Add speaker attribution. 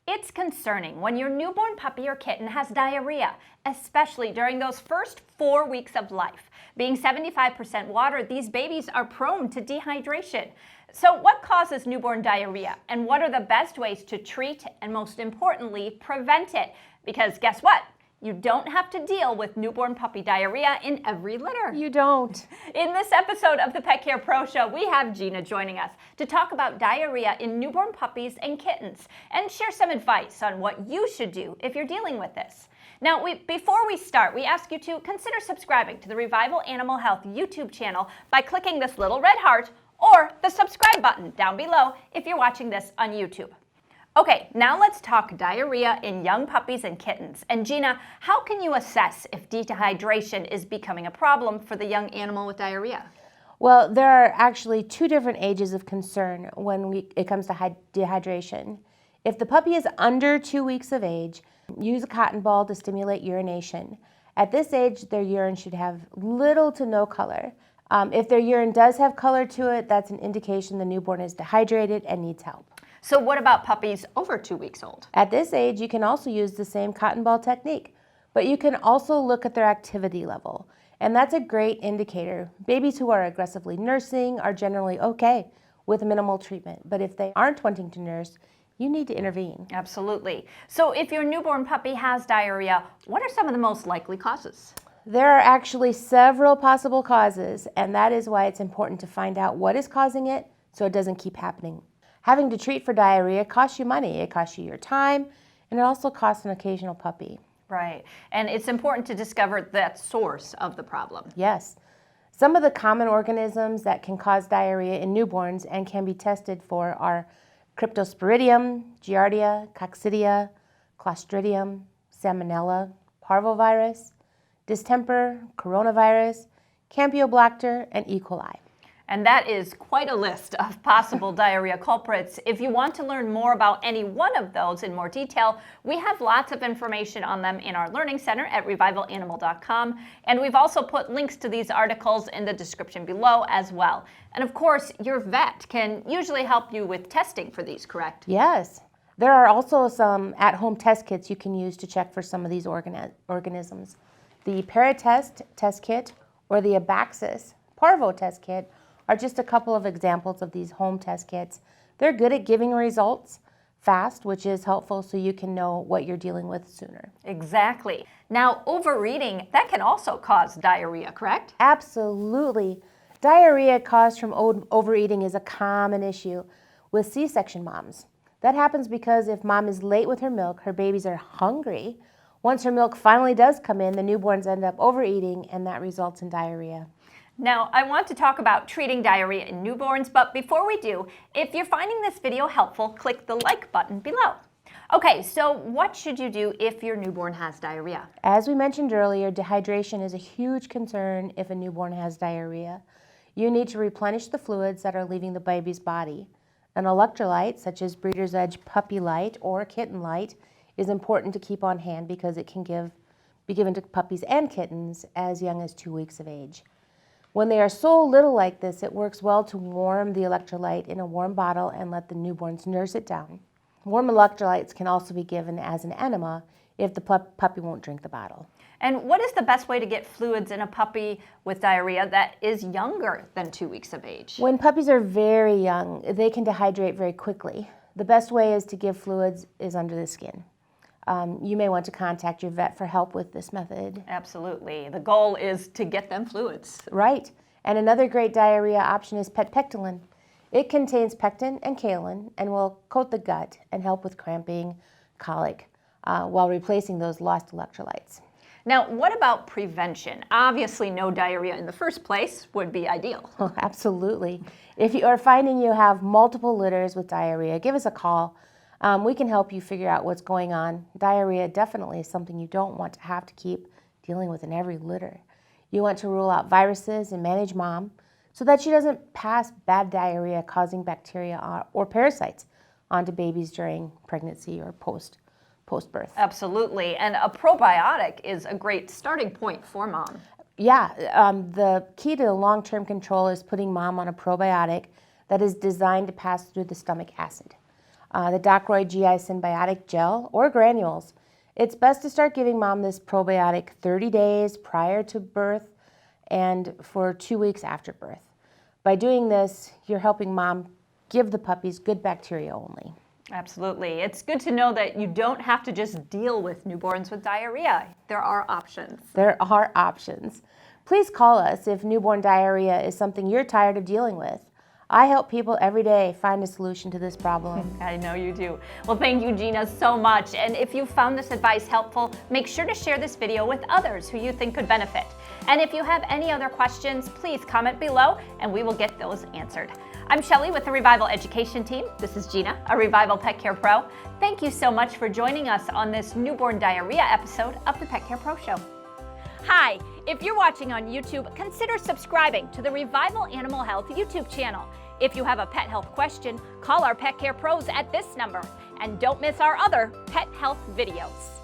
Speaker 1: It's concerning when your newborn puppy or kitten has diarrhea, especially during those first 4 weeks of life. Being 75% water, these babies are prone to dehydration. So what causes newborn diarrhea, and what are the best ways to treat and, most importantly, prevent it? Because guess what? You don't have to deal with newborn puppy diarrhea in every litter.
Speaker 2: You don't.
Speaker 1: In this episode of the Pet Care Pro Show, we have Gina joining us to talk about diarrhea in newborn puppies and kittens and share some advice on what you should do if you're dealing with this. Now, before we start, we ask you to consider subscribing to the Revival Animal Health YouTube channel by clicking this little red heart or the subscribe button down below if you're watching this on YouTube. Okay, now let's talk diarrhea in young puppies and kittens. And Gina, how can you assess if dehydration is becoming a problem for the young animal with diarrhea?
Speaker 2: Well, there are actually two different ages of concern when it comes to dehydration. If the puppy is under 2 weeks of age, use a cotton ball to stimulate urination. At this age, their urine should have little to no color. If their urine does have color to it, that's an indication the newborn is dehydrated and needs help.
Speaker 1: So what about puppies over 2 weeks old?
Speaker 2: At this age, you can also use the same cotton ball technique, but you can also look at their activity level, and that's a great indicator. Babies who are aggressively nursing are generally okay with minimal treatment, but if they aren't wanting to nurse, you need to intervene.
Speaker 1: Absolutely. So if your newborn puppy has diarrhea, what are some of the most likely causes?
Speaker 2: There are actually several possible causes, and that is why it's important to find out what is causing it so it doesn't keep happening. Having to treat for diarrhea costs you money. It costs you your time, and it also costs an occasional puppy.
Speaker 1: Right. And it's important to discover that source of the problem.
Speaker 2: Yes. Some of the common organisms that can cause diarrhea in newborns and can be tested for are Cryptosporidium, Giardia, Coccidia, Clostridium, Salmonella, Parvovirus, distemper, coronavirus, Campylobacter, and E. coli.
Speaker 1: And that is quite a list of possible diarrhea culprits. If you want to learn more about any one of those in more detail, we have lots of information on them in our Learning Center at revivalanimal.com. And we've also put links to these articles in the description below as well. And of course, your vet can usually help you with testing for these, correct?
Speaker 2: Yes. There are also some at-home test kits you can use to check for some of these organisms. The Paratest test kit or the Abaxis Parvo test kit are just a couple of examples of these home test kits. They're good at giving results fast, which is helpful so you can know what you're dealing with sooner.
Speaker 1: Exactly. Now, overeating, that can also cause diarrhea, correct?
Speaker 2: Absolutely. Diarrhea caused from overeating is a common issue with C-section moms. That happens because if mom is late with her milk, her babies are hungry. Once her milk finally does come in, the newborns end up overeating, and that results in diarrhea.
Speaker 1: Now, I want to talk about treating diarrhea in newborns, but before we do, if you're finding this video helpful, click the like button below. Okay, so what should you do if your newborn has diarrhea?
Speaker 2: As we mentioned earlier, dehydration is a huge concern if a newborn has diarrhea. You need to replenish the fluids that are leaving the baby's body. An electrolyte, such as Breeder's Edge Puppy Light or Kitten Light, is important to keep on hand because it can be given to puppies and kittens as young as 2 weeks of age. When they are so little like this, it works well to warm the electrolyte in a warm bottle and let the newborns nurse it down. Warm electrolytes can also be given as an enema if the puppy won't drink the bottle.
Speaker 1: And what is the best way to get fluids in a puppy with diarrhea that is younger than 2 weeks of age?
Speaker 2: When puppies are very young, they can dehydrate very quickly. The best way is to give fluids is under the skin. You may want to contact your vet for help with this method.
Speaker 1: Absolutely. The goal is to get them fluids.
Speaker 2: Right. And another great diarrhea option is Pectolin. It contains pectin and kaolin and will coat the gut and help with cramping, colic, while replacing those lost electrolytes.
Speaker 1: Now, what about prevention? Obviously, no diarrhea in the first place would be ideal.
Speaker 2: Oh, absolutely. If you are finding you have multiple litters with diarrhea, give us a call. We can help you figure out what's going on. Diarrhea definitely is something you don't want to have to keep dealing with in every litter. You want to rule out viruses and manage mom so that she doesn't pass bad diarrhea causing bacteria or parasites onto babies during pregnancy or post-birth.
Speaker 1: Absolutely. And a probiotic is a great starting point for mom.
Speaker 2: Yeah, the key to long-term control is putting mom on a probiotic that is designed to pass through the stomach acid. the Docroy GI Symbiotic Gel, or granules. It's best to start giving mom this probiotic 30 days prior to birth and for 2 weeks after birth. By doing this, you're helping mom give the puppies good bacteria only.
Speaker 1: Absolutely. It's good to know that you don't have to just deal with newborns with diarrhea. There are options.
Speaker 2: There are options. Please call us if newborn diarrhea is something you're tired of dealing with. I help people every day find a solution to this problem.
Speaker 1: I know you do. Well, thank you, Gina, so much. And if you found this advice helpful, make sure to share this video with others who you think could benefit. And if you have any other questions, please comment below and we will get those answered. I'm Shelley with the Revival Education Team. This is Gina, a Revival Pet Care Pro. Thank you so much for joining us on this newborn diarrhea episode of the Pet Care Pro Show. Hi, if you're watching on YouTube, consider subscribing to the Revival Animal Health YouTube channel. If you have a pet health question, call our Pet Care Pros at this number. And don't miss our other pet health videos.